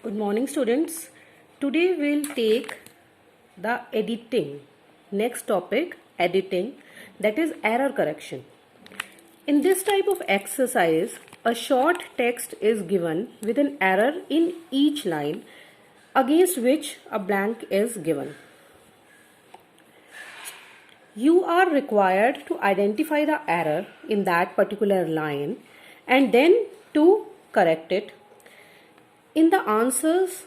Good morning, students. Today we'll take the editing. Next topic, editing, that is error correction. In this type of exercise, a short text is given with an error in each line against which a blank is given. You are required to identify the error in that particular line and then to correct it. In the answers,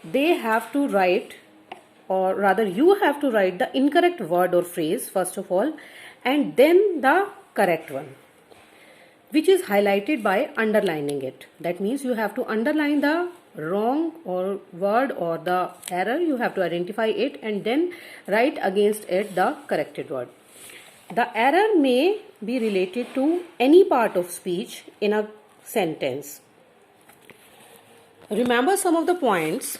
they have to write, or rather you have to write the incorrect word or phrase first of all, and then the correct one, which is highlighted by underlining it. That means you have to underline the wrong or word or the error, you have to identify it and then write against it the corrected word. The error may be related to any part of speech in a sentence. Remember some of the points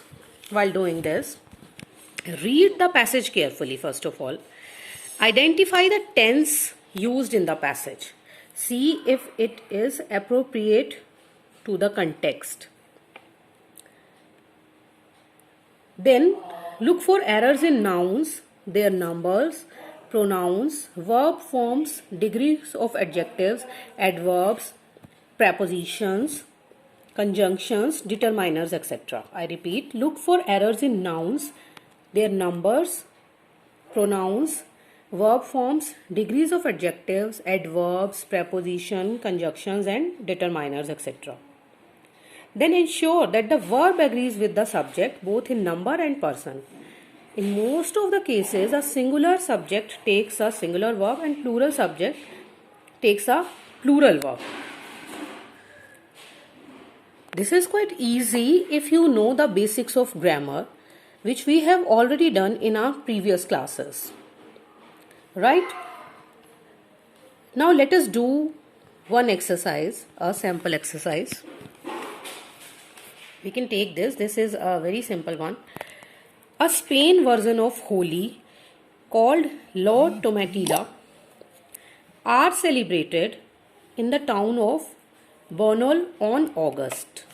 while doing this. Read the passage carefully first of all. Identify the tense used in the passage. See if it is appropriate to the context. Then look for errors in nouns, their numbers, pronouns, verb forms, degrees of adjectives, adverbs, prepositions, conjunctions, determiners, etc. I repeat, look for errors in nouns, their numbers, pronouns, verb forms, degrees of adjectives, adverbs, preposition, conjunctions and determiners, etc. Then ensure that the verb agrees with the subject both in number and person. In most of the cases, a singular subject takes a singular verb and plural subject takes a plural verb. This is quite easy if you know the basics of grammar, which we have already done in our previous classes. Right? Now let us do one exercise, a sample exercise. We can take this. This is a very simple one. A Spain version of Holi called La Tomatilla are celebrated in the town of Bernal on August.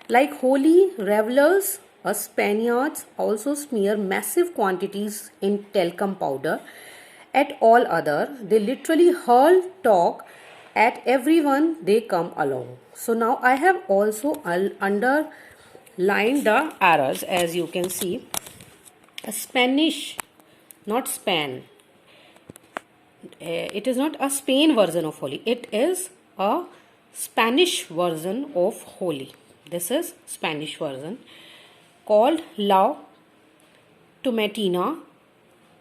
Like Holi, revelers or Spaniards also smear massive quantities in talcum powder at all other. They literally hurl talk at everyone they come along. So now I have also underlined the errors, as you can see. A Spanish, not Span. It is not a Spain version of Holi. It is a Spanish version of Holi. This is Spanish version called La Tomatina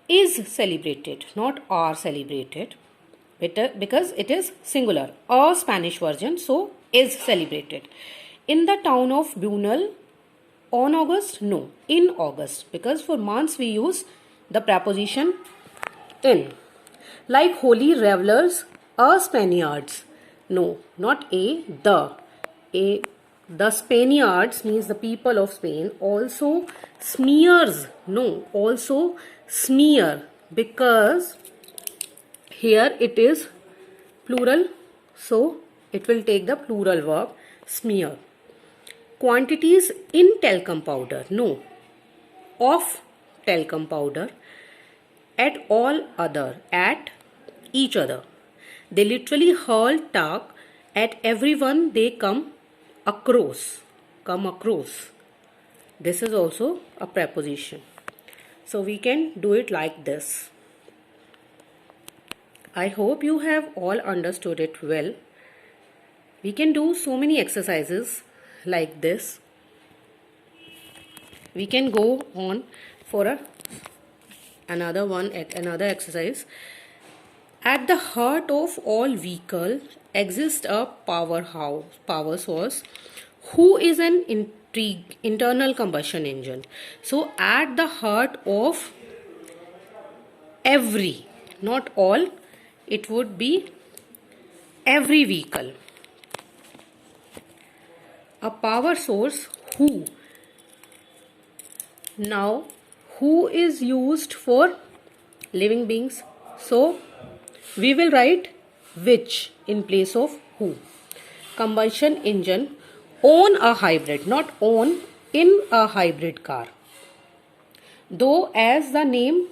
is celebrated, not are celebrated, because it is singular. A Spanish version, so is celebrated. In the town of Bunal on August, no, in August, because for months we use the preposition in. Like Holi, revelers, a Spaniards, no, not a, the Spaniards means the people of Spain, also smears, no, also smear, because here it is plural, so it will take the plural verb smear. Quantities in talcum powder, no, of talcum powder, at all other, at each other. They literally hurl talk at everyone they come across. This is also a preposition. So we can do it like this. I hope you have all understood it well. We can do so many exercises like this. We can go on for another exercise. At the heart of all vehicle exists a power source who is an internal combustion engine. So at the heart of every, not all, it would be every vehicle. A power source who. Now who is used for living beings, so we will write which in place of who. combustion engine on a hybrid, not on, in a hybrid car. Though, as the name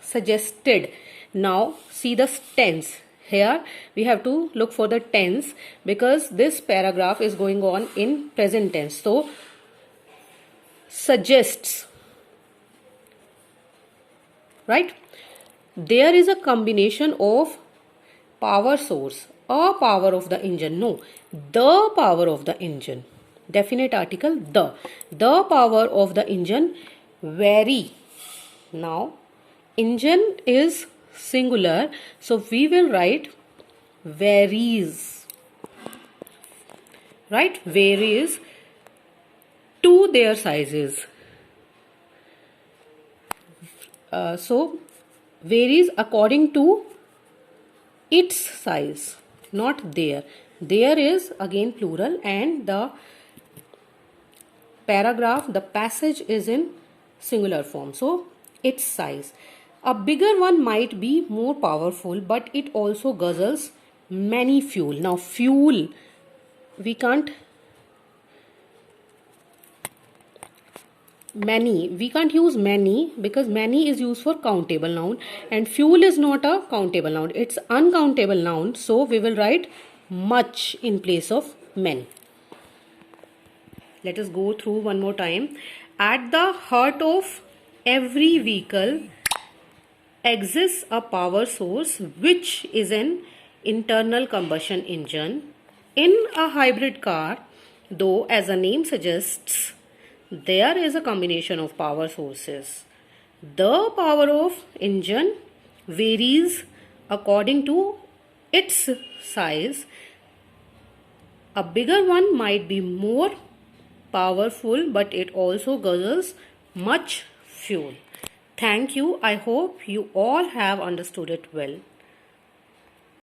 suggested, now see the tense. Here we have to look for the tense because this paragraph is going on in present tense. So, suggests, right? There is a combination of power source, a power of the engine. No, the power of the engine. Definite article, the power of the engine vary. Now, engine is singular, so we will write varies, right? Varies to their sizes. So, varies according to its size, not their. There is again plural, and the paragraph, the passage is in singular form. So, its size. A bigger one might be more powerful, but it also guzzles many fuel. Now, fuel, we can't use many because many is used for countable noun and fuel is not a countable noun, it's uncountable noun. So we will write much in place of many. Let us go through one more time. At the heart of every vehicle exists a power source which is an internal combustion engine. In a hybrid car, though, as the name suggests, there is a combination of power sources. The power of engine varies according to its size. A bigger one might be more powerful, but it also guzzles much fuel. Thank you. I hope you all have understood it well.